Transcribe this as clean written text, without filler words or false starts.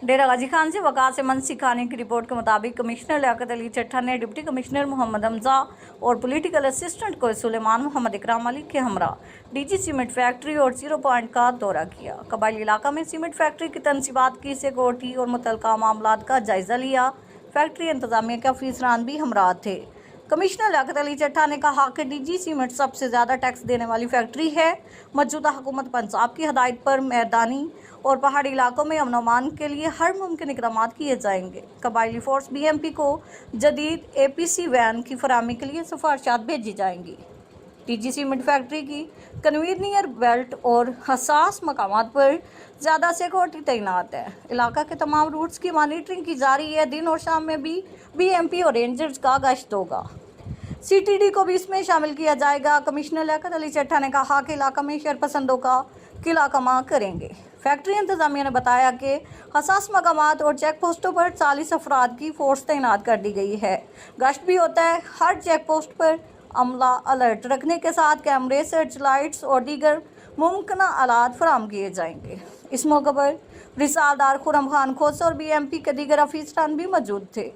डेरा गाजी खान से वक़ा से मनसी खाने की रिपोर्ट के मुताबिक कमिश्नर लियाकत अली चट्ठा ने डिप्टी कमिश्नर मोहम्मद हमजा और पॉलिटिकल असिस्टेंट को सुलेमान मोहम्मद इकराम अली के हमरा डीजी सीमेंट फैक्ट्री और 0 पॉइंट का दौरा किया। कबायली इलाका में सीमेंट फैक्ट्री की तनसीबात की सिक्योरिटी और मुतल्लिका मामलात का जायजा लिया। फैक्ट्री इंतजामिया के अफसरान भी हमरा थे। कमिश्नर लियाकत अली चट्ठा ने कहा कि डीजी सीमेंट सबसे ज़्यादा टैक्स देने वाली फैक्ट्री है। मौजूदा हुकूमत पंजाब की हदायत पर मैदानी और पहाड़ी इलाकों में अमन अमान के लिए हर मुमकिन इक़दाम किए जाएंगे। कबायली फोर्स BMP को जदीद APC वैन की फराहमी के लिए सिफारिशात भेजी जाएंगी। डीजी सीमेंट फैक्ट्री की कन्वेयर बेल्ट और हसास मकामात पर ज़्यादा सिक्योरिटी तैनात है। इलाका के तमाम रूट्स की मॉनिटरिंग की जा रही है। दिन और शाम में भी BMP और रेंजर्स का गश्त होगा। CTD को भी इसमें शामिल किया जाएगा। कमिश्नर लियाकत अली चट्ठा ने कहा कि इलाका में शरपसंदों का किला कमा करेंगे। फैक्ट्री इंतजामिया ने बताया कि हसास मकामात और चेक पोस्टों पर 40 अफराद की फोर्स तैनात कर दी गई है। गश्त भी होता है। हर चेक पोस्ट पर अमला अलर्ट रखने के साथ कैमरे, सर्च लाइट्स और दीगर मुमकिन आलात फराहम किए जाएंगे। इस मौके पर रिसालदार खुरम खान खोसा और BMP के दीगर अफसरान भी मौजूद थे।